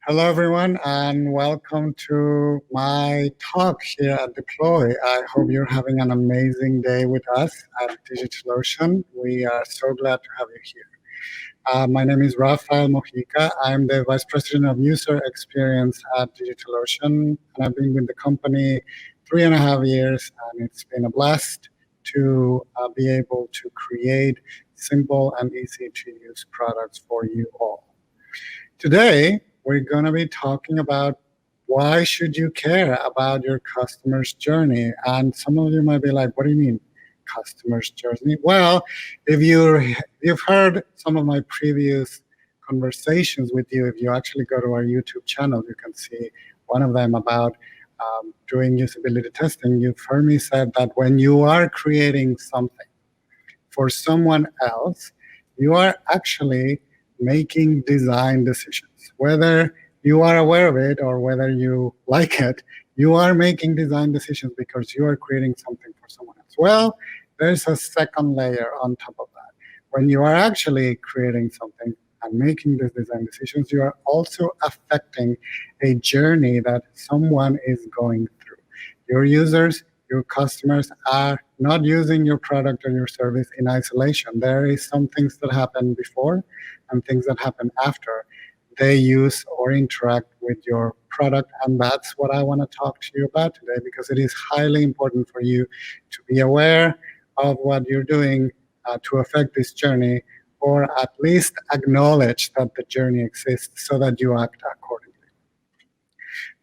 Hello, everyone, and welcome to my talk here at Deploy. I hope you're having an amazing day with us at DigitalOcean. We are so glad to have you here. My name is Rafael Mojica. I'm the Vice President of User Experience at DigitalOcean, and I've been with the company 3.5 years, and it's been a blast to be able to create simple and easy to use products for you all. Today, we're going to be talking about why should you care about your customer's journey. And some of you might be like, what do you mean customer's journey? Well, if you've heard some of my previous conversations with you, if you actually go to our YouTube channel, you can see one of them about doing usability testing. You've heard me say that when you are creating something for someone else, you are actually making design decisions. Whether you are aware of it or whether you like it, you are making design decisions because you are creating something for someone else. Well, there's a second layer on top of that. When you are actually creating something and making these design decisions, you are also affecting a journey that someone is going through. Your users, your customers are not using your product or your service in isolation. There is some things that happen before and things that happen after they use or interact with your product. And that's what I want to talk to you about today, because it is highly important for you to be aware of what you're doing to affect this journey, or at least acknowledge that the journey exists so that you act accordingly.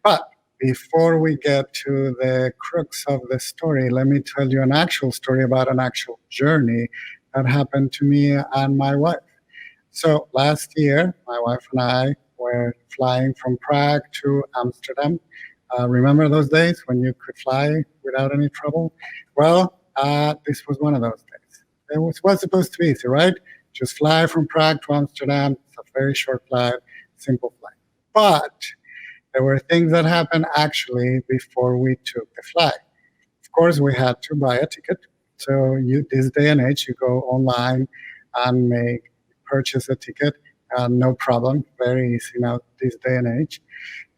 But before we get to the crux of the story, let me tell you an actual story about an actual journey that happened to me and my wife. So last year, my wife and I were flying from Prague to Amsterdam. Remember those days when you could fly without any trouble? Well, this was one of those days. It was supposed to be easy, right? Just fly from Prague to Amsterdam. It's a very short flight, simple flight. But there were things that happened actually before we took the flight. Of course, we had to buy a ticket. So this day and age, you go online and purchase a ticket, no problem, very easy now this day and age.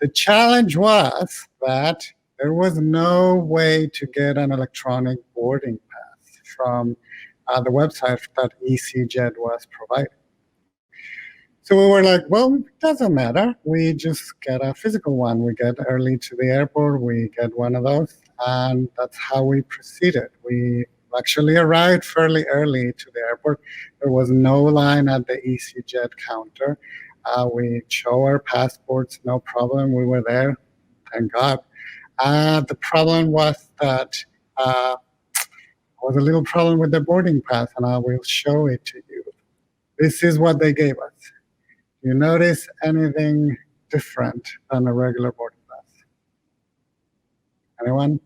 The challenge was that there was no way to get an electronic boarding pass from the website that EasyJet was providing. So we were like, well, it doesn't matter. We just get a physical one. We get early to the airport, we get one of those, and that's how we proceeded. We actually arrived fairly early to the airport. There was no line at the EasyJet counter. We show our passports, no problem. We were there, thank God. The problem was that there was a little problem with the boarding pass, and I will show it to you. This is what they gave us. You notice anything different than a regular boarding pass? Anyone?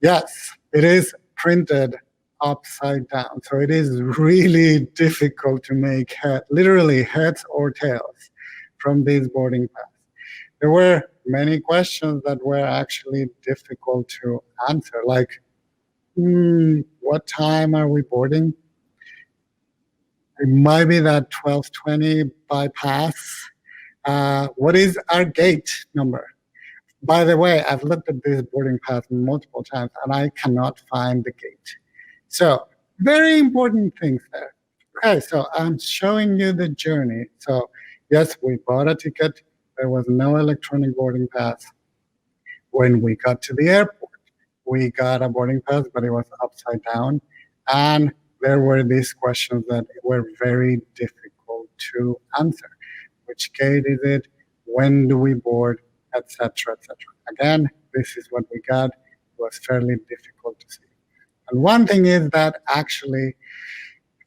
Yes, it is printed upside down. So it is really difficult to make literally heads or tails from this boarding pass. There were many questions that were actually difficult to answer, like, what time are we boarding? It might be that 12:20 bypass. What is our gate number? By the way, I've looked at this boarding pass multiple times and I cannot find the gate. So very important things there. Okay, so I'm showing you the journey. So yes, we bought a ticket. There was no electronic boarding pass. When we got to the airport, we got a boarding pass, but it was upside down. And there were these questions that were very difficult to answer. Which gate is it? When do we board? Etc., etc. Again, this is what we got. It was fairly difficult to see. And one thing is that actually,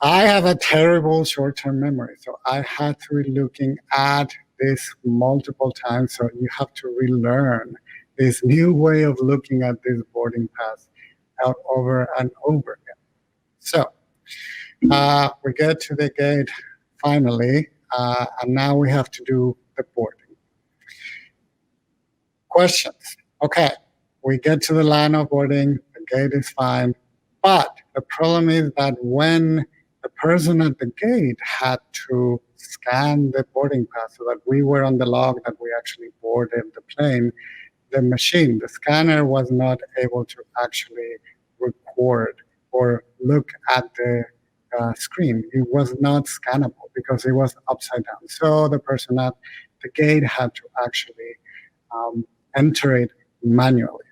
I have a terrible short-term memory. So I had to be looking at this multiple times. So you have to relearn this new way of looking at this boarding pass out over and over again. So we get to the gate finally, and now we have to do the boarding. Questions. Okay, we get to the line of boarding, the gate is fine, but the problem is that when the person at the gate had to scan the boarding pass so that we were on the log that we actually boarded the plane, the scanner was not able to actually record or look at the screen. It was not scannable because it was upside down. So the person at the gate had to actually enter it manually.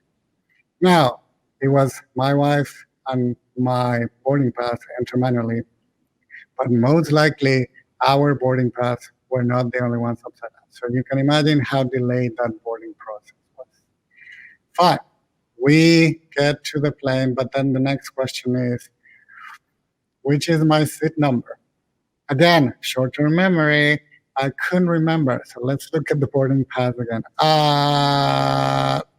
Now, it was my wife and my boarding pass enter manually, but most likely our boarding pass were not the only ones upside down. So you can imagine how delayed that boarding process was. Fine, we get to the plane, but then the next question is, which is my seat number? Again, short-term memory, I couldn't remember. So let's look at the boarding pass again.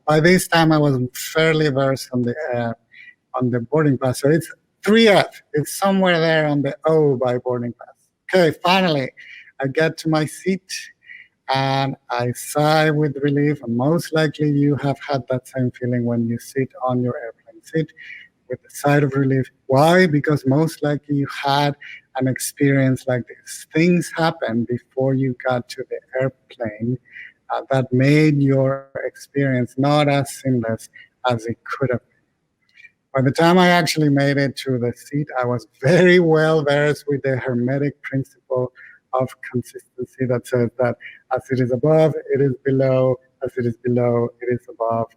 By this time, I was fairly versed on the boarding pass. So it's 3F. It's somewhere there on the O by boarding pass. Okay, finally, I get to my seat and I sigh with relief. And most likely you have had that same feeling when you sit on your airplane seat with a sigh of relief. Why? Because most likely you had an experience like this. Things happened before you got to the airplane that made your experience not as seamless as it could have been. By the time I actually made it to the seat, I was very well versed with the Hermetic principle of consistency that says that as it is above, it is below, as it is below, it is above.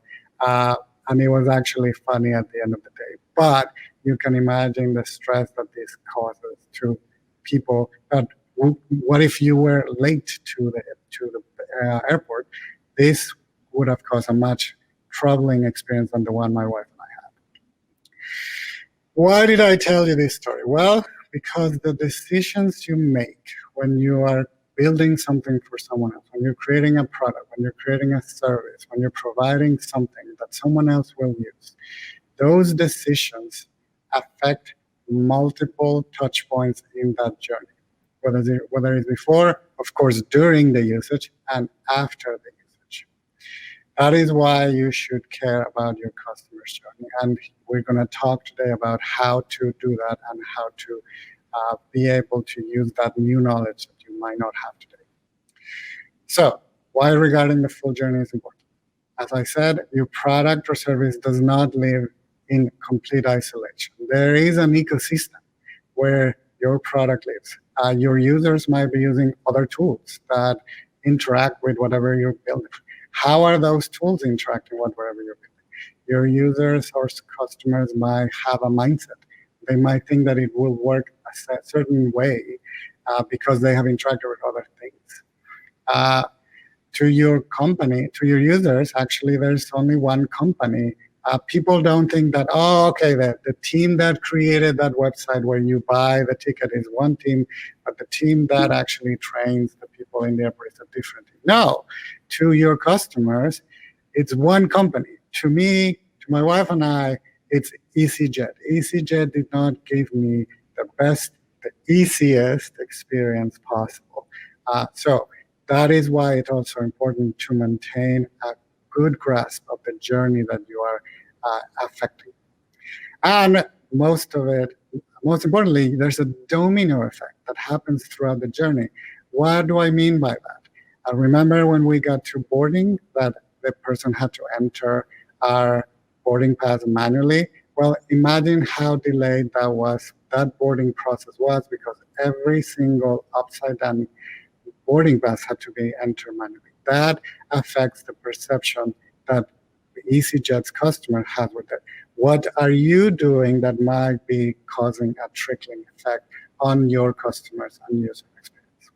And it was actually funny at the end of the day. But you can imagine the stress that this causes to people. That what if you were late to the airport? This would have caused a much troubling experience than the one my wife and I had. Why did I tell you this story? Well, because the decisions you make when you are building something for someone else, when you're creating a product, when you're creating a service, when you're providing something that someone else will use, those decisions affect multiple touch points in that journey, whether it's before, of course, during the usage, and after the usage. That is why you should care about your customer's journey. And we're going to talk today about how to do that and how to be able to use that new knowledge that you might not have today. So, why regarding the full journey is important? As I said, your product or service does not live in complete isolation. There is an ecosystem where your product lives. Your users might be using other tools that interact with whatever you're building. How are those tools interacting with whatever you're building? Your users or customers might have a mindset. They might think that it will work a certain way because they have interacted with other things. To your company, to your users, actually, there's only one company. People don't think that, the team that created that website where you buy the ticket is one team, but the team that actually trains the people in the airport is a different team. No, to your customers, it's one company. To me, to my wife and I, it's easyJet. easyJet did not give me the best, the easiest experience possible. So that is why it's also important to maintain a good grasp of the journey that you are affecting. And most importantly, there's a domino effect that happens throughout the journey. What do I mean by that? I remember when we got to boarding that the person had to enter our boarding pass manually. Well, imagine how delayed that boarding process was, because every single upside down boarding pass had to be entered manually. That affects the perception that easyJet's customer has with it. What are you doing that might be causing a trickling effect on your customers and user experience?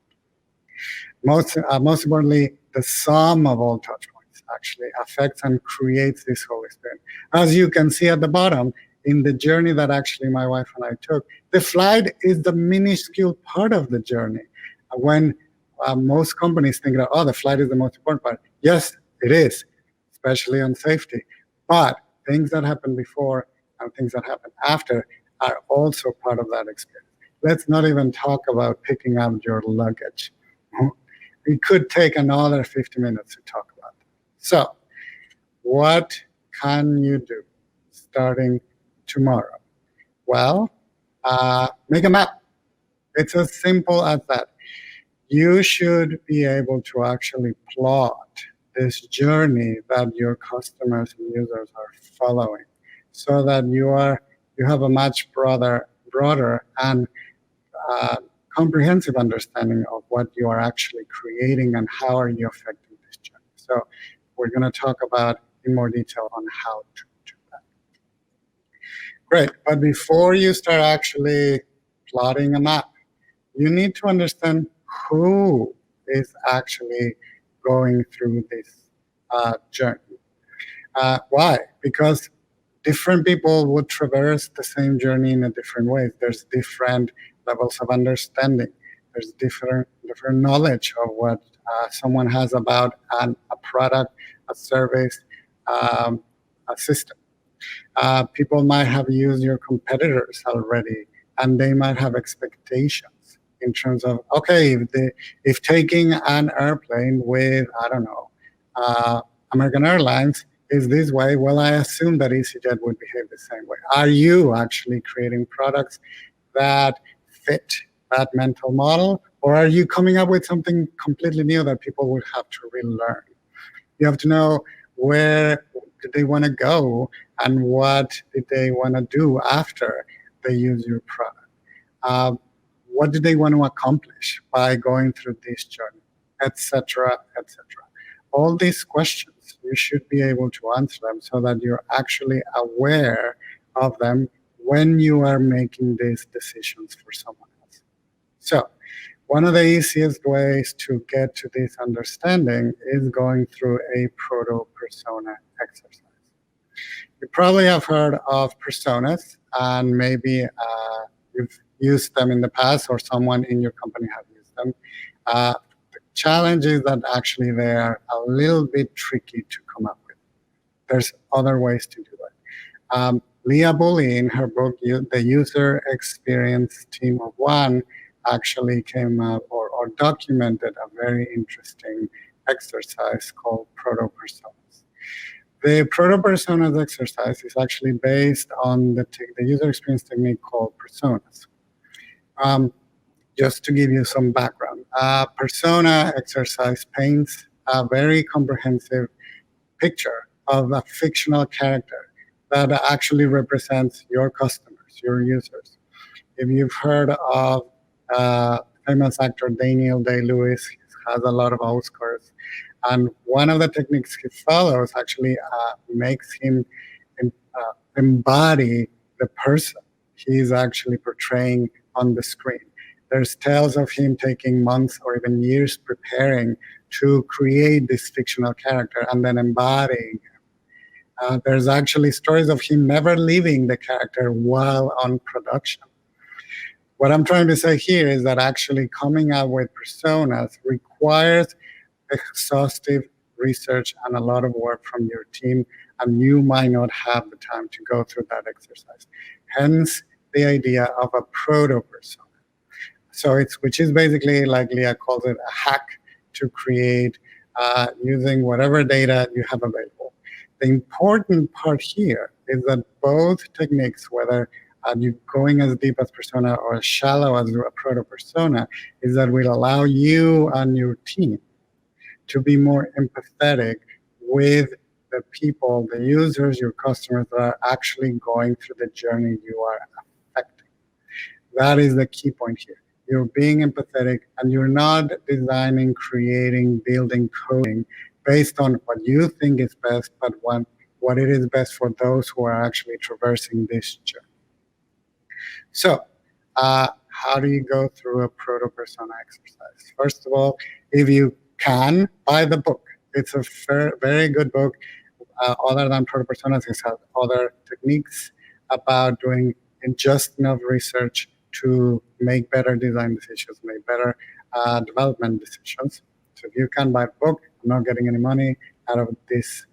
Most importantly, the sum of all touch points actually affects and creates this whole experience. As you can see at the bottom, in the journey that actually my wife and I took, the flight is the minuscule part of the journey. When most companies think that, the flight is the most important part. Yes, it is, especially on safety. But things that happen before and things that happen after are also part of that experience. Let's not even talk about picking up your luggage. It could take another 50 minutes to talk about that. So, what can you do starting tomorrow? Well, make a map. It's as simple as that. you should be able to actually plot this journey that your customers and users are following, so that you have a much broader and uh, comprehensive understanding of what you are actually creating and how are you affecting this journey. So we're going to talk about in more detail on how to do that. Great, but before you start actually plotting a map, you need to understand who is actually going through this journey. Why? Because different people would traverse the same journey in a different ways. There's different levels of understanding. There's different knowledge of what someone has about a product, a service, a system. People might have used your competitors already, and they might have expectations in terms of, okay, if taking an airplane with, I don't know, American Airlines is this way, well, I assume that EasyJet would behave the same way. Are you actually creating products that fit that mental model, or are you coming up with something completely new that people would have to relearn? You have to know where did they want to go and what did they want to do after they use your product. What did they want to accomplish by going through this journey, etc., etc. All these questions, you should be able to answer them so that you're actually aware of them when you are making these decisions for someone else. So one of the easiest ways to get to this understanding is going through a proto-persona exercise. You probably have heard of personas, and maybe you've used them in the past, or someone in your company have used them. The challenge is that actually they are a little bit tricky to come up with. There's other ways to do it. Leah Bully, in her book, The User Experience Team of One, actually came up or documented a very interesting exercise called proto-personas. The proto-personas exercise is actually based on the user experience technique called personas. Just to give you some background, persona exercise paints a very comprehensive picture of a fictional character that actually represents your customers, your users. If you've heard of famous actor Daniel Day-Lewis, he has a lot of Oscars, and one of the techniques he follows actually makes him embody the person he's actually portraying on the screen. There's tales of him taking months or even years preparing to create this fictional character and then embodying him. There's actually stories of him never leaving the character while on production. What I'm trying to say here is that actually coming up with personas requires exhaustive research and a lot of work from your team, and you might not have the time to go through that exercise. Hence the idea of a proto-persona. So which is basically, like Leah calls it, a hack to create using whatever data you have available. The important part here is that both techniques, whether you going as deep as persona or as shallow as a proto-persona, is that will allow you and your team to be more empathetic with the people, the users, your customers that are actually going through the journey you are affecting. That is the key point here. You're being empathetic, and you're not designing, creating, building, coding based on what you think is best, but what it is best for those who are actually traversing this journey. So how do you go through a proto-persona exercise? First of all, if you can, buy the book. It's a very good book. Other than proto-personas, it has other techniques about doing just enough research to make better design decisions, make better development decisions. So if you can buy the book, I'm not getting any money out of this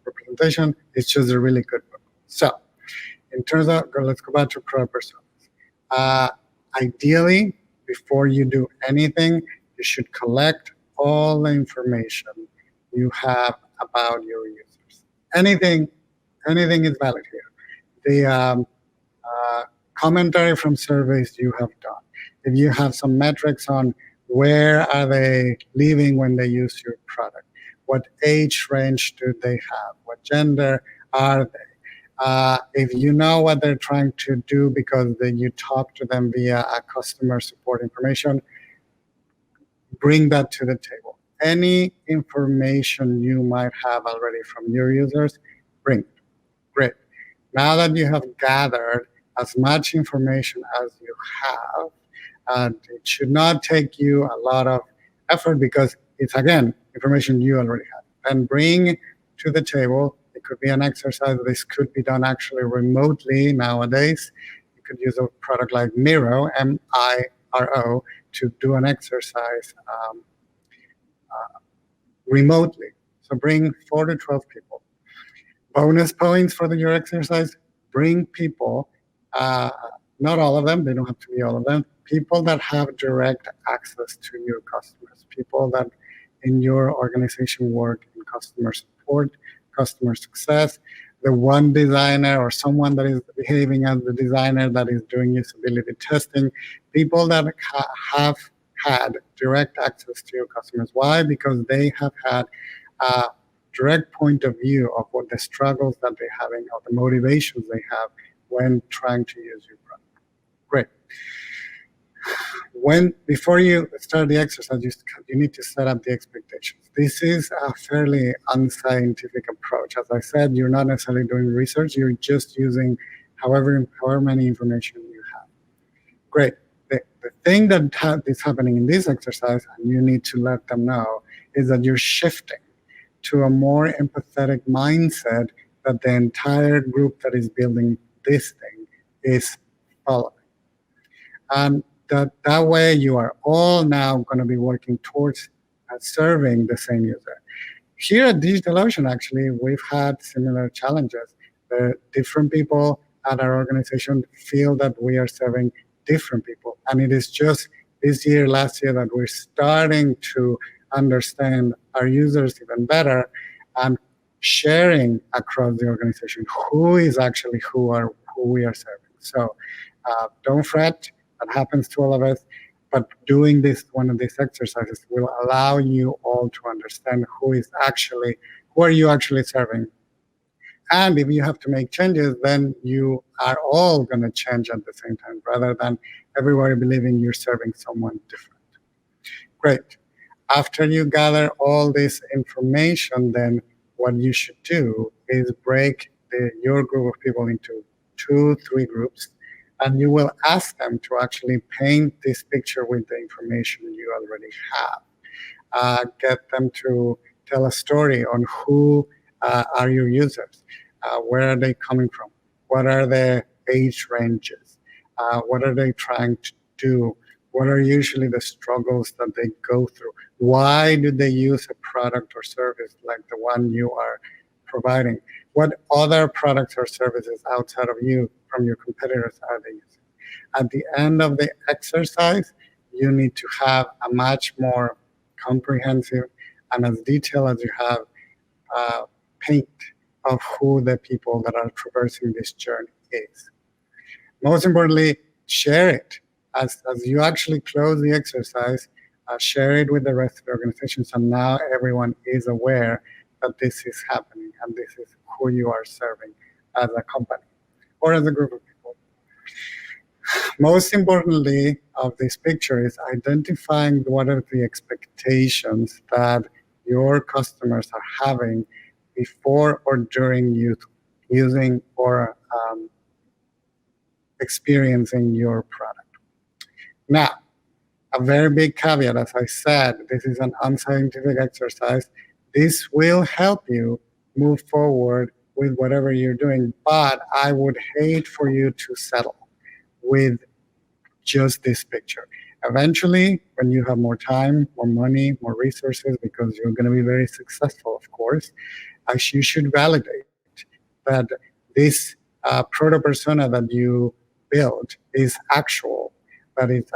representation. It's just a really good book. So in terms of, let's go back to proto-personas. Ideally, before you do anything, you should collect all the information you have about your users. Anything is valid here. The commentary from surveys you have done. If you have some metrics on Where are they living when they use your product? What age range do they have? What gender are they? If you know what they're trying to do because you talk to them via a customer support information, bring that to the table. Any information you might have already from your users, bring it. Great. Now that you have gathered as much information as you have, it should not take you a lot of effort because it's, again, information you already have. And bring to the table, it could be an exercise. This could be done actually remotely nowadays. You could use a product like Miro, Miro, to do an exercise remotely. So bring 4 to 12 people. Bonus points for your exercise, bring people, not all of them, they don't have to be all of them, people that have direct access to your customers, people that in your organization work in customer support, customer success, the one designer or someone that is behaving as the designer that is doing usability testing, people that have had direct access to your customers. Why? Because they have had direct point of view of what the struggles that they're having, or the motivations they have when trying to use your product. Great. Before you start the exercise, you need to set up the expectations. This is a fairly unscientific approach. As I said, you're not necessarily doing research. You're just using however many information you have. Great. The thing that is happening in this exercise, and you need to let them know, is that you're shifting to a more empathetic mindset that the entire group that is building this thing is following. And that way you are all now going to be working towards serving the same user. Here at DigitalOcean, actually, we've had similar challenges. Different people at our organization feel that we are serving different people. And it is just this year, last year, that we're starting to understand our users even better and sharing across the organization who is actually who we are serving. So don't fret, that happens to all of us, but doing one of these exercises will allow you all to understand who are you actually serving. And if you have to make changes, then you are all going to change at the same time, rather than everybody believing you're serving someone different. Great. After you gather all this information, then what you should do is break your group of people into 2-3 groups, and you will ask them to actually paint this picture with the information you already have. Get them to tell a story on who are your users, where are they coming from, what are their age ranges, what are they trying to do, what are usually the struggles that they go through, why do they use a product or service like the one you are providing, what other products or services outside of you from your competitors are they using. At the end of the exercise, you need to have a much more comprehensive and as detailed as you have paint of who the people that are traversing this journey is. Most importantly, share it. As you actually close the exercise, share it with the rest of the organization, so now everyone is aware that this is happening and this is who you are serving as a company or as a group of people. Most importantly of this picture is identifying what are the expectations that your customers are having before or during using or experiencing your product. Now, a very big caveat, as I said, this is an unscientific exercise. This will help you move forward with whatever you're doing, but I would hate for you to settle with just this picture. Eventually, when you have more time, more money, more resources, because you're going to be very successful, of course, you should validate that this proto persona that you built is actual, that it's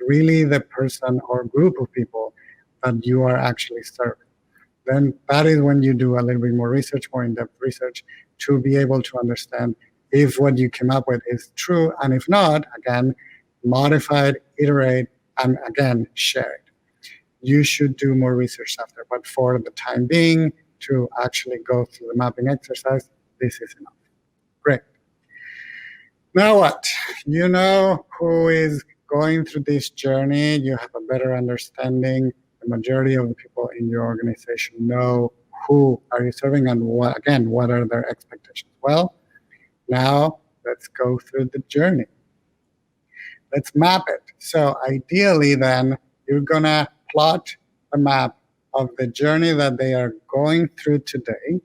really the person or group of people that you are actually serving. Then that is when you do a little bit more research, more in-depth research, to be able to understand if what you came up with is true, and if not, again, modify it, iterate, and again, share it. you should do more research after. But for the time being, to actually go through the mapping exercise, this is enough. Great. Now what? You know who is going through this journey. You have a better understanding. The majority of the people in your organization know who are you serving and what are their expectations. Well, now let's go through the journey. Let's map it. So ideally then, you're gonna plot a map of the journey that they are going through today,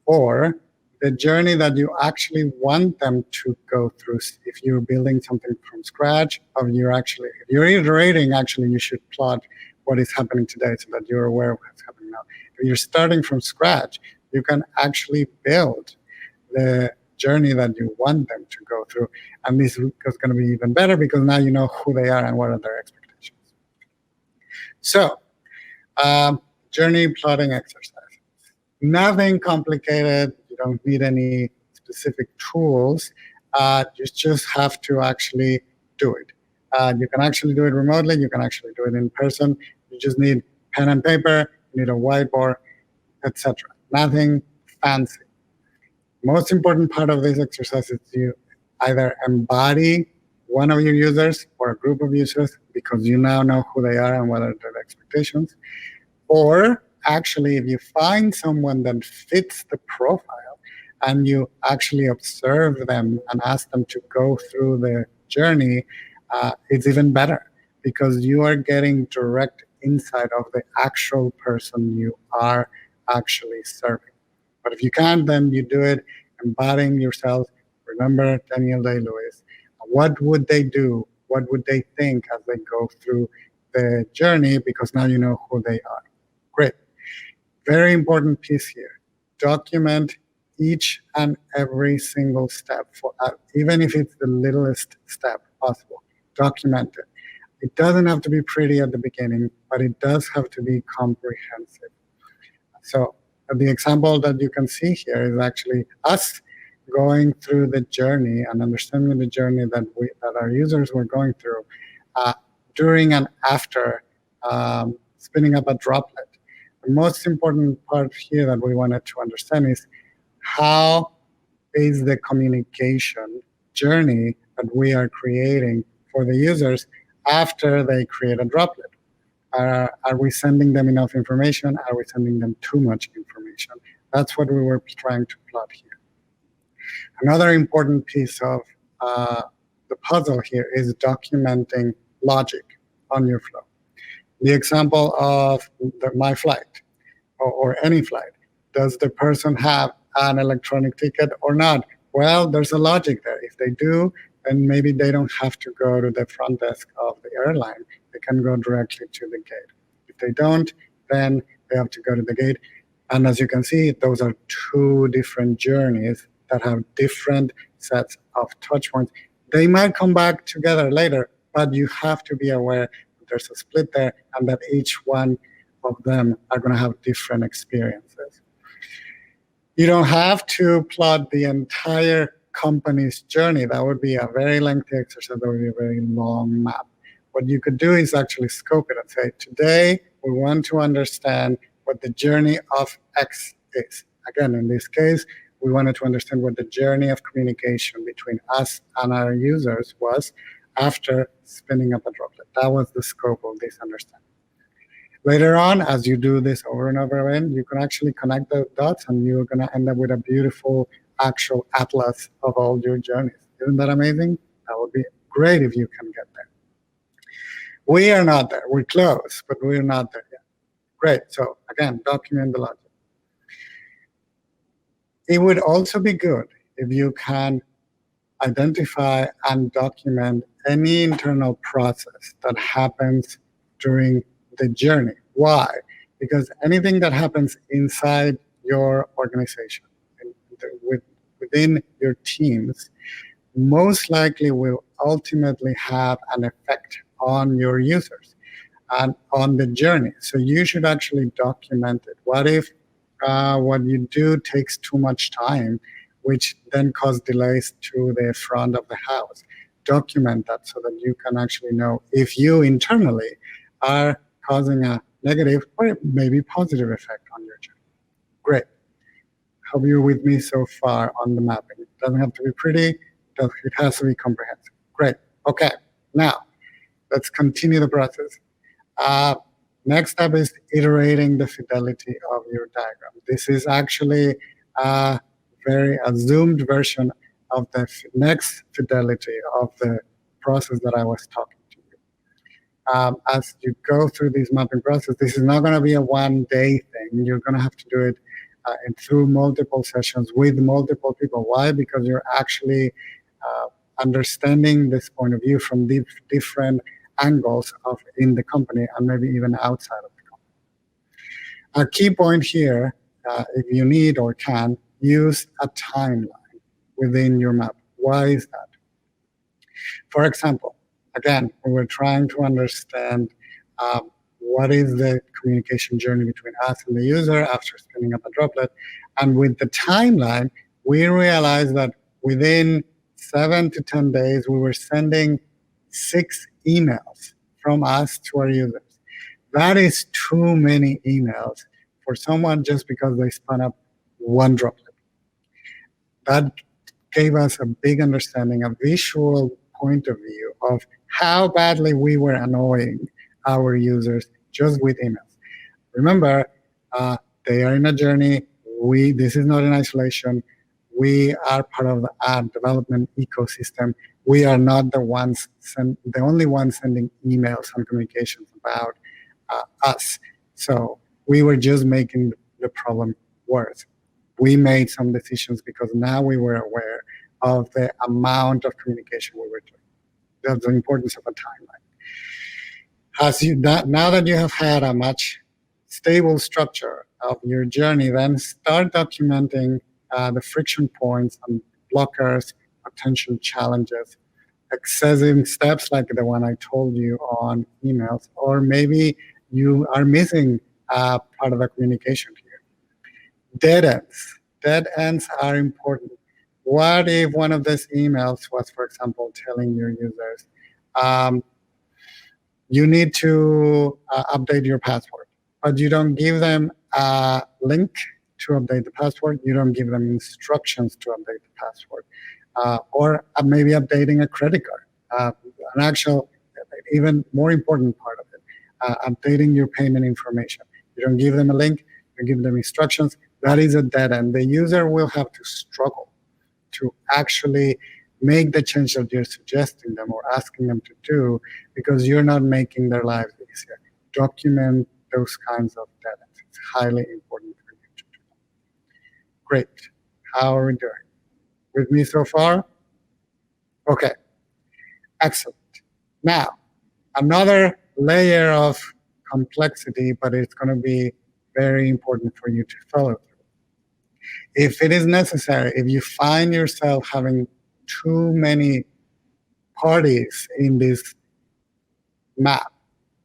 or the journey that you actually want them to go through. If you're building something from scratch, or if you're iterating, actually you should plot what is happening today so that you're aware of what's happening now. If you're starting from scratch, you can actually build the journey that you want them to go through. And this is going to be even better because now you know who they are and what are their expectations. So, journey plotting exercise. Nothing complicated. You don't need any specific tools. You just have to actually do it. You can actually do it remotely. You can actually do it in person. You just need pen and paper. You need a whiteboard, etc. Nothing fancy. Most important part of this exercise is you either embody one of your users or a group of users because you now know who they are and what are their expectations, or actually if you find someone that fits the profile and you actually observe them and ask them to go through the journey, it's even better because you are getting direct insight of the actual person you are actually serving. But if you can't, then you do it embodying yourself. Remember Daniel Day-Lewis. What would they do? What would they think as they go through the journey? Because now you know who they are. Great. Very important piece here. Document each and every single step, even if it's the littlest step possible. Document it. It doesn't have to be pretty at the beginning, but it does have to be comprehensive. So the example that you can see here is actually us going through the journey and understanding the journey that our users were going through during and after spinning up a droplet. The most important part here that we wanted to understand is how is the communication journey that we are creating for the users after they create a droplet. Are we sending them enough information? Are we sending them too much information? That's what we were trying to plot here. Another important piece of the puzzle here is documenting logic on your flow. The example of my flight or any flight. Does the person have an electronic ticket or not? Well, there's a logic there. If they do, then maybe they don't have to go to the front desk of the airline. They can go directly to the gate. If they don't, then they have to go to the gate. And as you can see, those are two different journeys that have different sets of touch points. They might come back together later, but you have to be aware that there's a split there and that each one of them are going to have different experiences. You don't have to plot the entire company's journey. That would be a very lengthy exercise. That would be a very long map. What you could do is actually scope it and say, today we want to understand what the journey of X is. Again, in this case, we wanted to understand what the journey of communication between us and our users was after spinning up a droplet. That was the scope of this understanding. Later on, as you do this over and over again, you can actually connect the dots and you're going to end up with a beautiful actual atlas of all your journeys. Isn't that amazing? That would be great if you can get there. We are not there. We're close, but we're not there yet. Great. So again, document the logic. It would also be good if you can identify and document any internal process that happens during the journey. Why? Because anything that happens inside your organization, within your teams, most likely will ultimately have an effect on your users and on the journey. So you should actually document it. What if what you do takes too much time, which then causes delays to the front of the house? Document that so that you can actually know if you internally are causing a negative or maybe positive effect on your journey. Great. Hope you're with me so far on the mapping. It doesn't have to be pretty, it has to be comprehensive. Great. Okay. Now, let's continue the process. Next step is iterating the fidelity of your diagram. This is actually a zoomed version of the next fidelity of the process that I was talking to you. As you go through this mapping process, this is not going to be a one-day thing. You're going to have to do it and through multiple sessions with multiple people. Why? Because you're actually understanding this point of view from different angles in the company and maybe even outside of the company. A key point here, if you need or can, use a timeline within your map. Why is that? For example, again, we were trying to understand what is the communication journey between us and the user after spinning up a droplet. And with the timeline, we realized that within 7 to 10 days, we were sending 6 emails from us to our users. That is too many emails for someone just because they spun up one droplet. That gave us a big understanding, a visual point of view of how badly we were annoying our users just with emails. Remember, they are in a journey. This is not in isolation. We are part of the ad development ecosystem. We are not the only ones sending emails and communications about us. So we were just making the problem worse. We made some decisions because now we were aware of the amount of communication we were doing. That's the importance of a timeline. Now that you have had a much stable structure of your journey, then start documenting the friction points and blockers, potential challenges, excessive steps like the one I told you on emails, or maybe you are missing part of the communication here. Dead ends. Dead ends are important. What if one of these emails was, for example, telling your users, you need to update your password, but you don't give them a link to update the password. You don't give them instructions to update the password, or maybe updating a credit card. An actual, even more important part of it, updating your payment information. You don't give them a link. You give them instructions. That is a dead end. The user will have to struggle to actually make the change that you're suggesting them or asking them to do because you're not making their lives easier. Document those kinds of dead ends. It's highly important for you to do. Great. How are we doing? With me so far? Okay. Excellent. Now, another layer of complexity, but it's going to be very important for you to follow through. If it is necessary, if you find yourself having too many parties in this map,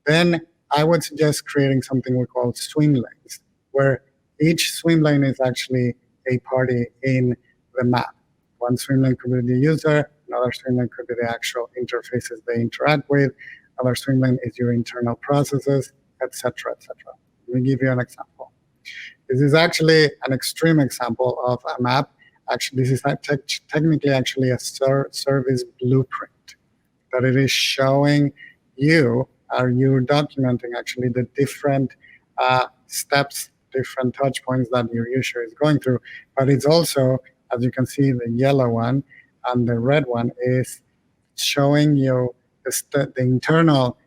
then I would suggest creating something we call swim lanes, where each swim lane is actually a party in the map. One swim lane could be the user, another swim lane could be the actual interfaces they interact with, another swim lane is your internal processes, etc., etc. Let me give you an example. This is actually an extreme example of a map. Actually, this is technically actually a service blueprint that it is showing you, or you're documenting actually the different steps, different touch points that your user is going through. But it's also, as you can see, the yellow one and the red one is showing you the internal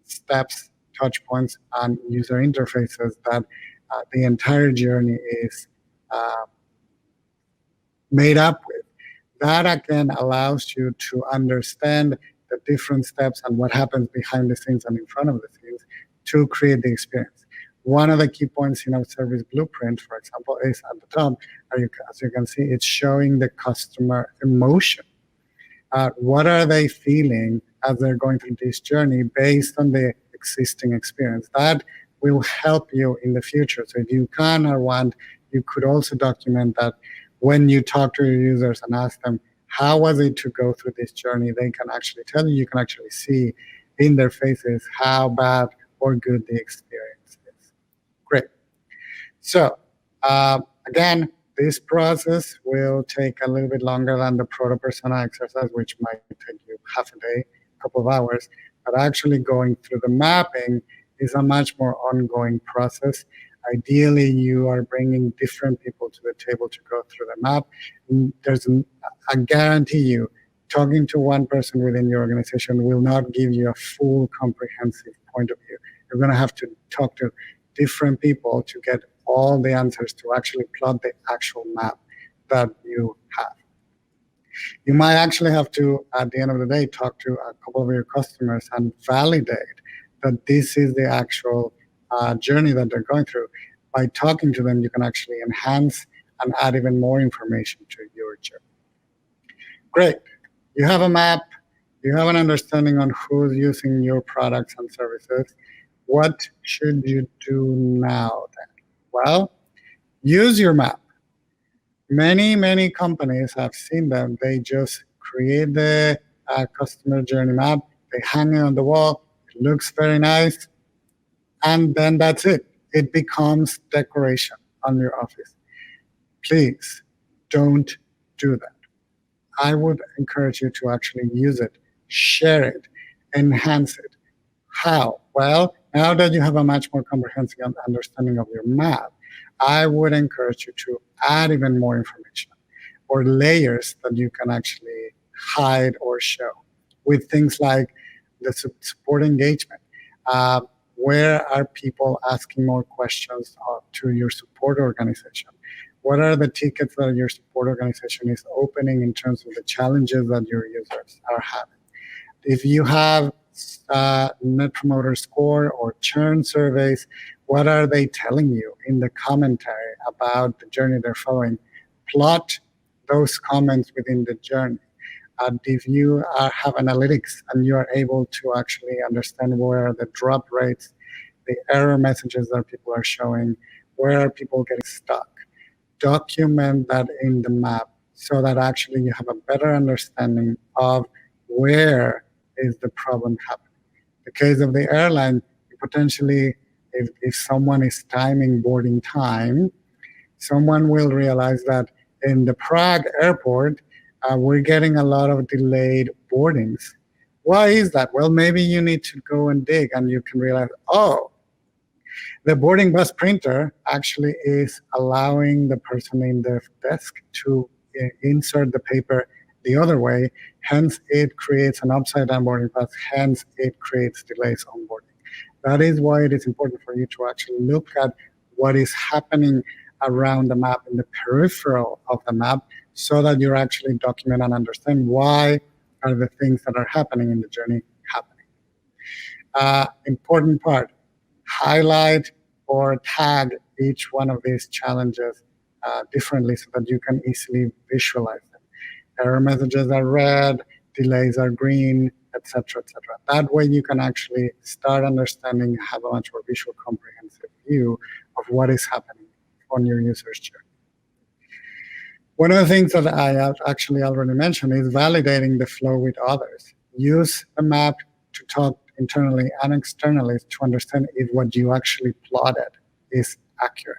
steps, touch points, and user interfaces that the entire journey is made up with. That again allows you to understand the different steps and what happens behind the scenes and in front of the scenes to create the experience. One of the key points in our service blueprint, for example, is at the top, as you can see, it's showing the customer emotion. What are they feeling as they're going through this journey based on the existing experience? That will help you in the future. So if you can or want, you could also document that when you talk to your users and ask them, how was it to go through this journey? They can actually tell you, you can actually see in their faces how bad or good the experience is. Great. So again, this process will take a little bit longer than the proto persona exercise, which might take you half a day, a couple of hours. But actually going through the mapping is a much more ongoing process. Ideally, you are bringing different people to the table to go through the map. I guarantee you, talking to one person within your organization will not give you a full comprehensive point of view. You're going to have to talk to different people to get all the answers to actually plot the actual map that you have. You might actually have to, at the end of the day, talk to a couple of your customers and validate that this is the actual journey that they're going through. By talking to them, you can actually enhance and add even more information to your journey. Great. You have a map. You have an understanding on who's using your products and services. What should you do now then? Well, use your map. Many companies, I've seen them, they just create the customer journey map, they hang it on the wall, it looks very nice, and then that's it. It becomes decoration on your office. Please don't do that. I would encourage you to actually use it, share it, enhance it. How? Well, now that you have a much more comprehensive understanding of your map, I would encourage you to add even more information or layers that you can actually hide or show with things like the support engagement. Where are people asking more questions to your support organization? What are the tickets that your support organization is opening in terms of the challenges that your users are having? If you have Net Promoter Score or churn surveys, what are they telling you in the commentary about the journey they're following? Plot those comments within the journey. If you have analytics and you are able to actually understand where the drop rates, the error messages that people are showing, where are people getting stuck, document that in the map so that actually you have a better understanding of where is the problem happening. In the case of the airline, potentially, if someone is timing boarding time, someone will realize that in the Prague airport, we're getting a lot of delayed boardings. Why is that? Well, maybe you need to go and dig and you can realize, oh, the boarding bus printer actually is allowing the person in the desk to insert the paper the other way. Hence, it creates an upside down boarding pass. Hence, it creates delays on boarding. That is why it is important for you to actually look at what is happening around the map in the peripheral of the map so that you actually document and understand why are the things that are happening in the journey happening. Important part, highlight or tag each one of these challenges differently so that you can easily visualize them. Error messages are red, delays are green, etc., etc. That way you can actually start understanding, have a much more visual, comprehensive view of what is happening on your user's journey. One of the things that I actually already mentioned is validating the flow with others. Use the map to talk internally and externally to understand if what you actually plotted is accurate.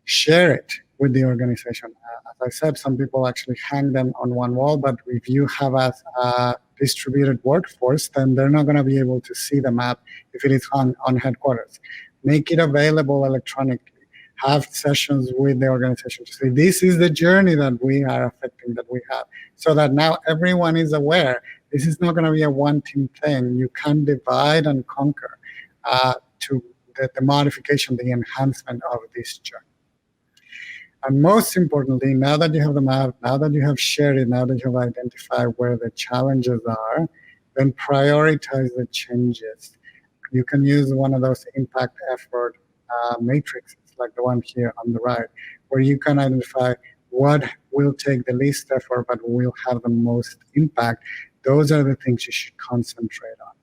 Share it with the organization. As I said, some people actually hang them on one wall, but if you have a distributed workforce, then they're not going to be able to see the map if it is on headquarters. Make it available electronically. Have sessions with the organization to say, this is the journey that we are affecting, that we have, so that now everyone is aware. This is not going to be a one-team thing. You can divide and conquer to the modification, the enhancement of this journey. And most importantly, now that you have the map, now that you have shared it, now that you have identified where the challenges are, then prioritize the changes. You can use one of those impact effort matrices, like the one here on the right, where you can identify what will take the least effort but will have the most impact. Those are the things you should concentrate on.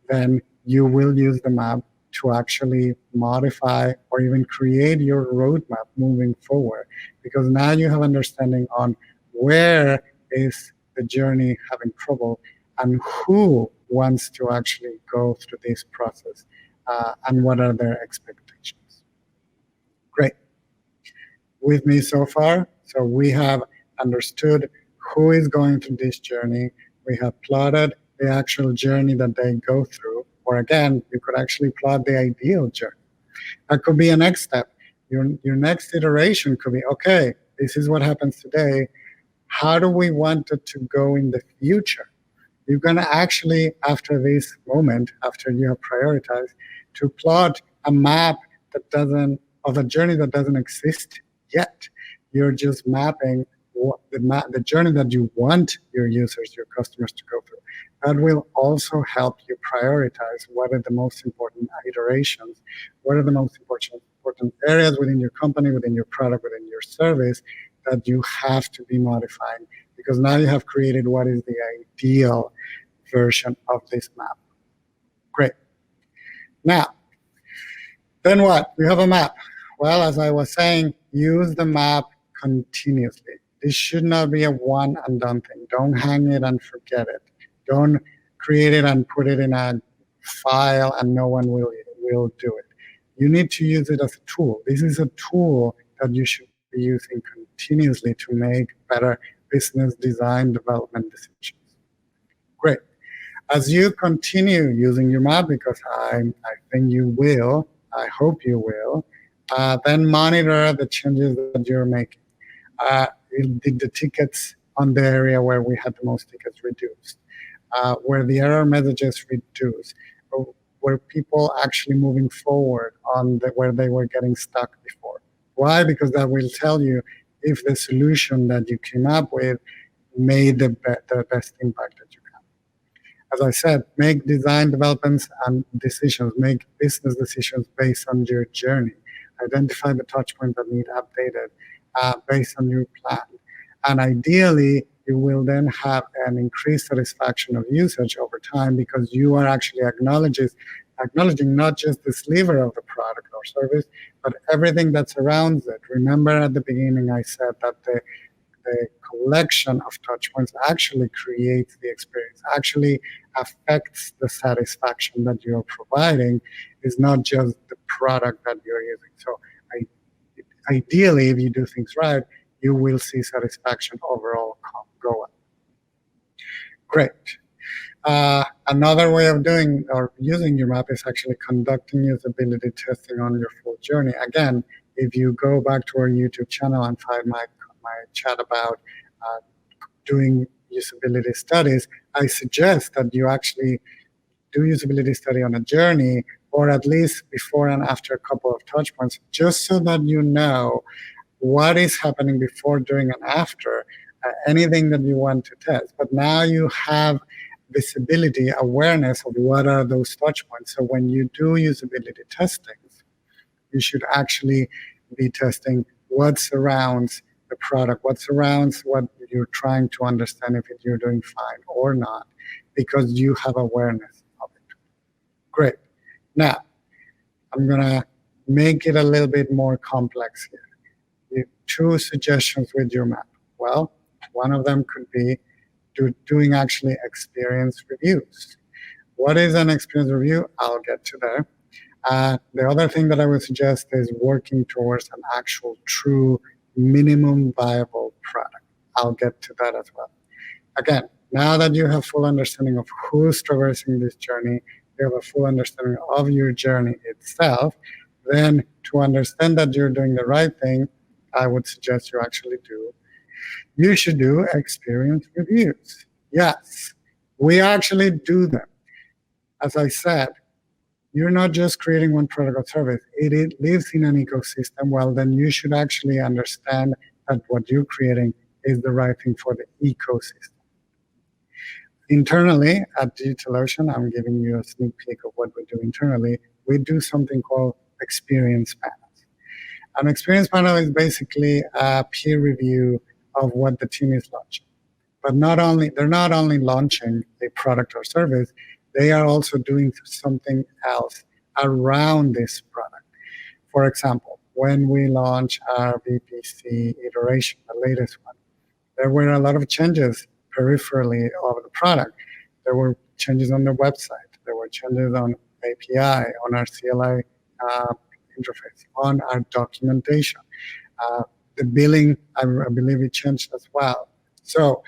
Then you will use the map to actually modify or even create your roadmap moving forward, because now you have understanding on where is the journey having trouble and who wants to actually go through this process and what are their expectations. Great. With me so far? So we have understood who is going through this journey. We have plotted the actual journey that they go through. Or again, you could actually plot the ideal journey. That could be a next step. Your next iteration could be, okay, this is what happens today. How do we want it to go in the future? You're going to actually, after this moment, after you have prioritized, to plot a map of a journey that doesn't exist yet. You're just mapping the journey that you want your users, your customers to go through. That will also help you prioritize what are the most important iterations, what are the most important areas within your company, within your product, within your service that you have to be modifying, because now you have created what is the ideal version of this map. Great. Now, then what? We have a map. Well, as I was saying, use the map continuously. This should not be a one and done thing. Don't hang it and forget it. Don't create it and put it in a file and no one will do it. You need to use it as a tool. This is a tool that you should be using continuously to make better business design development decisions. Great. As you continue using your map, because I think you will, I hope you will, then monitor the changes that you're making. Did the tickets on the area where we had the most tickets reduced? Where the error messages reduced? Were people actually moving forward on where they were getting stuck before? Why? Because that will tell you if the solution that you came up with made the best impact that you can. As I said, make design developments and decisions, make business decisions based on your journey. Identify the touch points that need updated based on your plan. And ideally, you will then have an increased satisfaction of usage over time, because you are actually acknowledging not just the sliver of the product or service, but everything that surrounds it. Remember at the beginning I said that the collection of touch points actually creates the experience, actually affects the satisfaction that you're providing. It's not just the product that you're using. So ideally, if you do things right, you will see satisfaction overall go up. Great. Another way of doing or using your map is actually conducting usability testing on your full journey. Again, if you go back to our YouTube channel and find my chat about doing usability studies, I suggest that you actually do usability study on a journey, or at least before and after a couple of touch points, just so that you know what is happening before, during, and after anything that you want to test. But now you have visibility, awareness of what are those touch points. So when you do usability testings, you should actually be testing what surrounds the product, what surrounds what you're trying to understand if you're doing fine or not, because you have awareness of it. Great. Now, I'm going to make it a little bit more complex here. You have 2 suggestions with your map. Well, one of them could be doing actually experience reviews. What is an experience review? I'll get to there. The other thing that I would suggest is working towards an actual true minimum viable product. I'll get to that as well. Again, now that you have full understanding of who's traversing this journey, you have a full understanding of your journey itself, then to understand that you're doing the right thing, I would suggest you should do experience reviews. Yes, we actually do them. As I said, you're not just creating one product or service. It lives in an ecosystem. Well, then you should actually understand that what you're creating is the right thing for the ecosystem. Internally at DigitalOcean, I'm giving you a sneak peek of what we do internally. We do something called experience panels. An experience panel is basically a peer review of what the team is launching. But they're not only launching a product or service, they are also doing something else around this product. For example, when we launch our VPC iteration, the latest one, there were a lot of changes peripherally of the product. There were changes on the website. There were changes on API, on our CLI interface, on our documentation. The billing, I believe it changed as well. So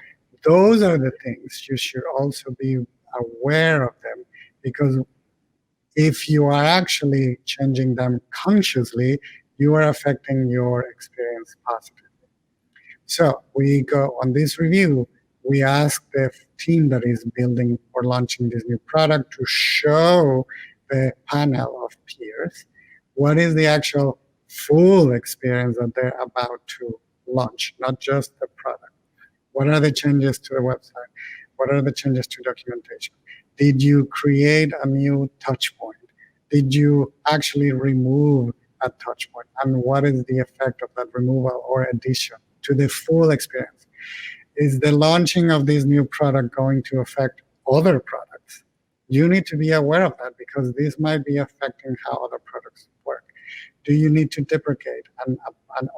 those are the things you should also be aware of them, because if you are actually changing them consciously, you are affecting your experience positively. So we go on this review, we ask the team that is building or launching this new product to show the panel of peers what is the actual full experience that they're about to launch, not just the product. What are the changes to the website? What are the changes to documentation? Did you create a new touch point? Did you actually remove a touch point? And what is the effect of that removal or addition to the full experience? Is the launching of this new product going to affect other products? You need to be aware of that, because this might be affecting how other products work. Do you need to deprecate an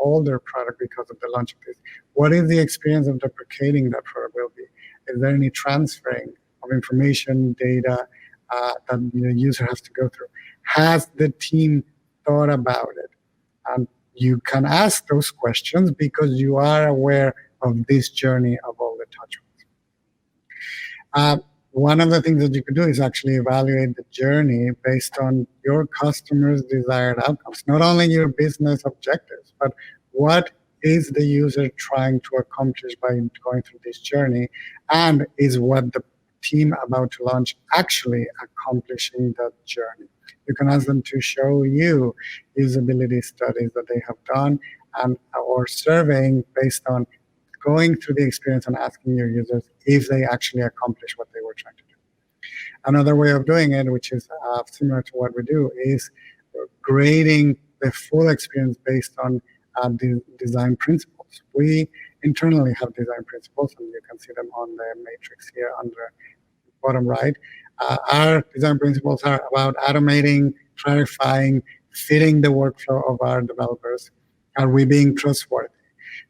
older product because of the launch of this? What is the experience of deprecating that product will be? Is there any transferring of information, data that the user has to go through? Has the team thought about it? And you can ask those questions because you are aware of this journey of all the touch points. One of the things that you could do is actually evaluate the journey based on your customers' desired outcomes, not only your business objectives, but what is the user trying to accomplish by going through this journey, and is what the team about to launch actually accomplishing that journey. You can ask them to show you usability studies that they have done, or surveying based on going through the experience and asking your users if they actually accomplish what they were trying to do. Another way of doing it, which is similar to what we do, is grading the full experience based on the design principles. We internally have design principles, and you can see them on the matrix here on the bottom right. Our design principles are about automating, clarifying, fitting the workflow of our developers. Are we being trustworthy?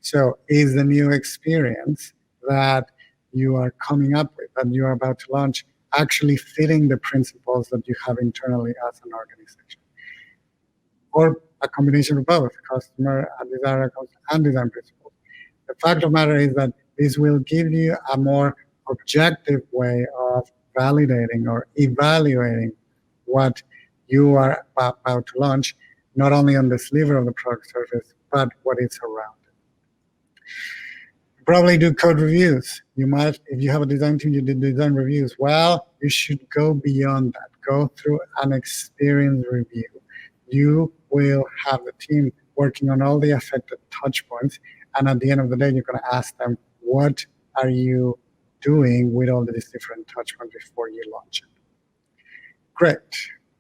So is the new experience that you are coming up with, that you are about to launch, actually fitting the principles that you have internally as an organization? Or a combination of both, customer and design outcomes and design principles. The fact of the matter is that this will give you a more objective way of validating or evaluating what you are about to launch, not only on the sliver of the product surface, but what is around it. Probably do code reviews. You might, if you have a design team, you do design reviews. Well, you should go beyond that. Go through an experience review. You will have the team working on all the affected touch points, and at the end of the day, you're going to ask them, what are you doing with all these different touch points before you launch it? Great.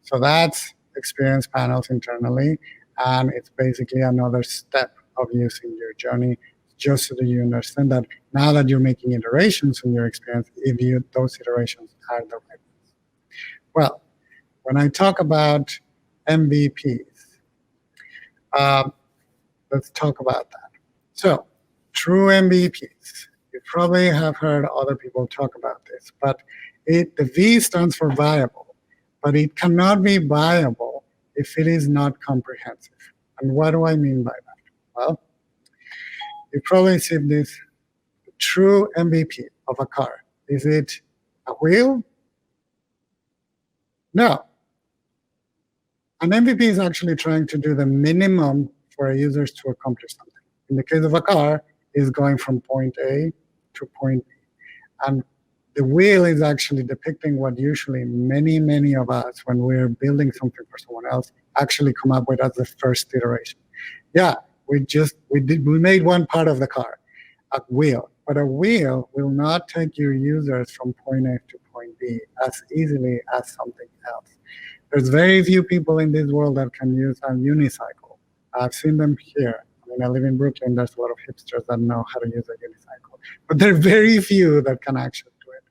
So that's experience panels internally, and it's basically another step of using your journey, just so that you understand that now that you're making iterations in your experience, if those iterations are the right ones. Well, when I talk about MVPs, let's talk about that. So, true MVPs. You probably have heard other people talk about this, but the V stands for viable, but it cannot be viable if it is not comprehensive. And what do I mean by that? Well, you probably see this true MVP of a car. Is it a wheel? No. An MVP is actually trying to do the minimum for users to accomplish something. In the case of a car, is going from point A to point B. And the wheel is actually depicting what usually many of us, when we're building something for someone else, actually come up with as the first iteration. Yeah, we made one part of the car, a wheel. But a wheel will not take your users from point A to point B as easily as something else. There's very few people in this world that can use a unicycle. I've seen them here. I mean, I live in Brooklyn. There's a lot of hipsters that know how to use a unicycle. But there are very few that can actually do it.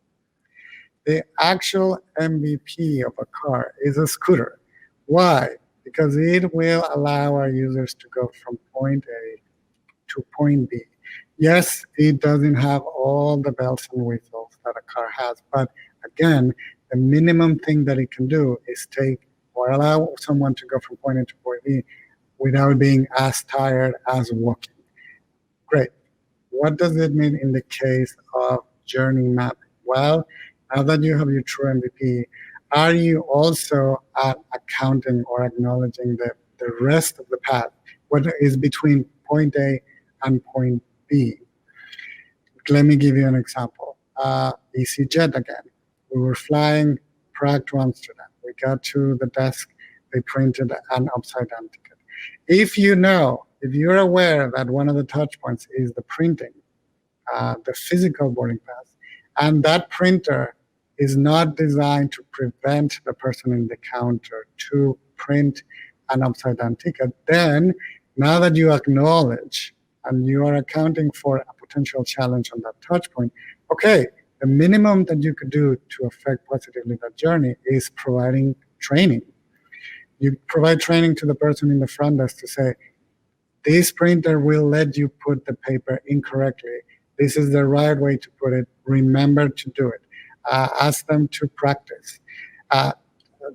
The actual MVP of a car is a scooter. Why? Because it will allow our users to go from point A to point B. Yes, it doesn't have all the bells and whistles that a car has, but again, the minimum thing that it can do is take or allow someone to go from point A to point B without being as tired as walking. Great. What does it mean in the case of journey mapping? Well, now that you have your true MVP, are you also accounting or acknowledging the rest of the path, what is between point A and point B? Let me give you an example. EasyJet again. We were flying Prague to Amsterdam. We got to the desk, they printed an upside down ticket. If you're aware that one of the touch points is the printing, the physical boarding pass, and that printer is not designed to prevent the person in the counter to print an upside down ticket, then now that you acknowledge and you are accounting for a potential challenge on that touch point, okay, the minimum that you could do to affect positively that journey is providing training. You provide training to the person in the front desk to say, this printer will let you put the paper incorrectly. This is the right way to put it. Remember to do it. Ask them to practice. As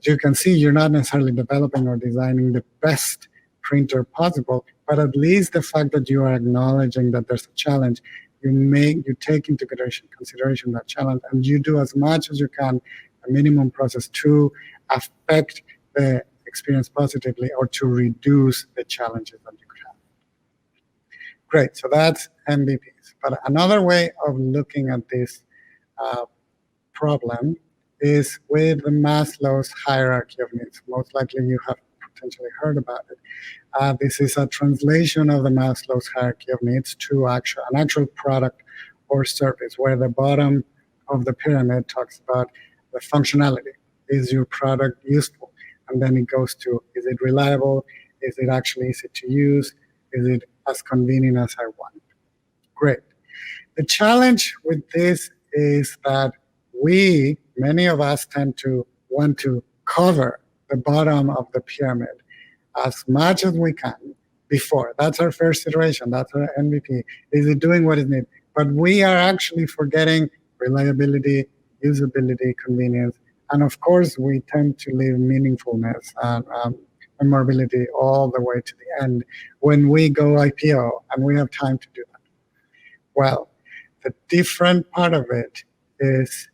you can see, you're not necessarily developing or designing the best printer possible, but at least the fact that you are acknowledging that there's a challenge, you take into consideration that challenge, and you do as much as you can, a minimum process to affect the experience positively or to reduce the challenges that you could have. Great, so that's MVPs. But another way of looking at this problem is with the Maslow's hierarchy of needs. Most likely you have potentially heard about it. This is a translation of the Maslow's hierarchy of needs to an actual product or service, where the bottom of the pyramid talks about the functionality. Is your product useful? And then it goes to, is it reliable? Is it actually easy to use? Is it as convenient as I want? Great. The challenge with this is that many of us tend to want to cover the bottom of the pyramid as much as we can before. That's our first iteration. That's our MVP. Is it doing what is needed? But we are actually forgetting reliability, usability, convenience, and of course, we tend to leave meaningfulness and memorability all the way to the end when we go IPO and we have time to do that. Well, the different part of it is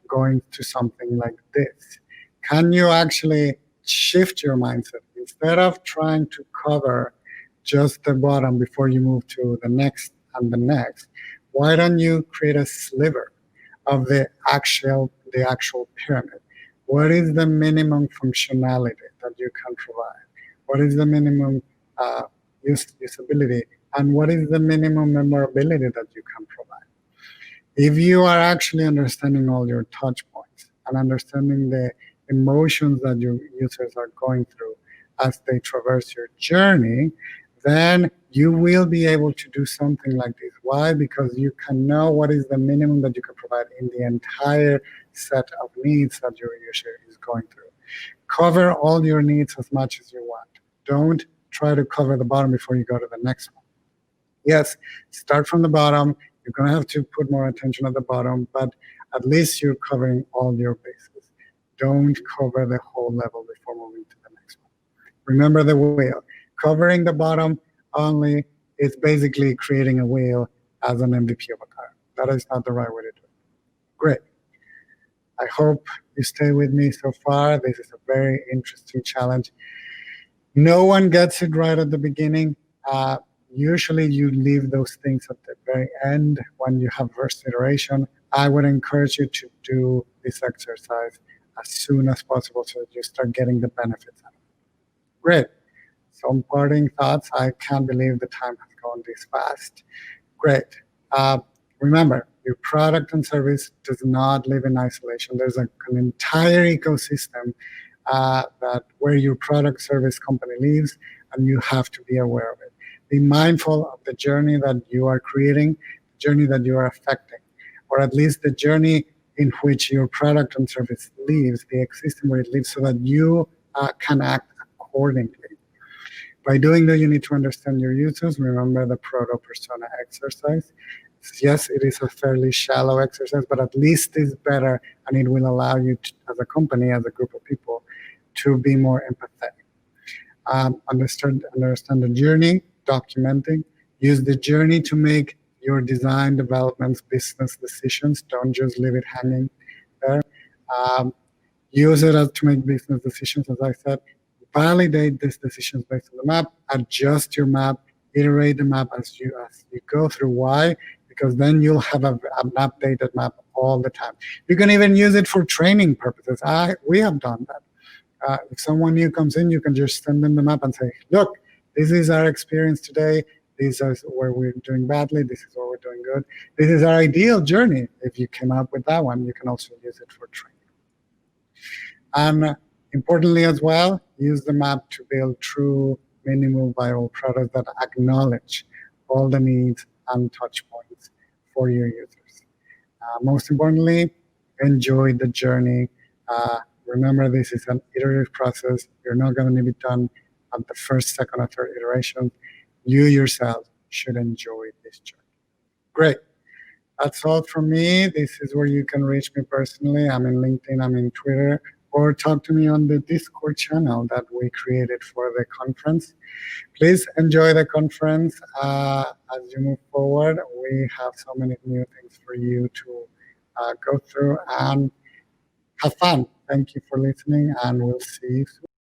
going to something like this. Can you actually shift your mindset? Instead of trying to cover just the bottom before you move to the next and the next, why don't you create a sliver of the actual pyramid? What is the minimum functionality that you can provide? What is the minimum usability? And what is the minimum memorability that you can provide? If you are actually understanding all your touch points and understanding the emotions that your users are going through as they traverse your journey, then you will be able to do something like this. Why? Because you can know what is the minimum that you can provide in the entire set of needs that your user is going through. Cover all your needs as much as you want. Don't try to cover the bottom before you go to the next one. Yes, start from the bottom. You're going to have to put more attention at the bottom, but at least you're covering all your bases. Don't cover the whole level before moving to the next one. Remember the wheel. Covering the bottom only is basically creating a wheel as an MVP of a car. That is not the right way to do it. Great. I hope you stay with me so far. This is a very interesting challenge. No one gets it right at the beginning. Usually you leave those things at the very end when you have first iteration. I would encourage you to do this exercise as soon as possible so that you start getting the benefits out of it. Great. Some parting thoughts. I can't believe the time has gone this fast. Great. Remember, your product and service does not live in isolation. There's an entire ecosystem where your product service company lives, and you have to be aware of it. Be mindful of the journey that you are creating, the journey that you are affecting, or at least the journey in which your product and service lives, the ecosystem where it lives, so that you can act accordingly. By doing that, you need to understand your users. Remember the proto-persona exercise. Yes, it is a fairly shallow exercise, but at least it's better, and it will allow you to, as a company, as a group of people, to be more empathetic. Understand the journey, documenting, use the journey to make your design developments, business decisions. Don't just leave it hanging there. Um, use it to make business decisions, as I said. Validate these decisions based on the map. Adjust your map. Iterate the map as you go through. Why? Because then you'll have an updated map all the time. You can even use it for training purposes. We have done that. If someone new comes in, you can just send them the map and say, look, this is our experience today. This is where we're doing badly. This is where we're doing good. This is our ideal journey. If you came up with that one, you can also use it for training. And importantly as well, use the map to build true minimal viable products that acknowledge all the needs and touch points for your users. Most importantly, enjoy the journey. Remember, this is an iterative process. You're not going to be done at the first, second, or third iteration. You yourself should enjoy this journey. Great. That's all from me. This is where you can reach me personally. I'm in LinkedIn, I'm in Twitter, or talk to me on the Discord channel that we created for the conference. Please enjoy the conference as you move forward. We have so many new things for you to go through and have fun. Thank you for listening, and we'll see you soon.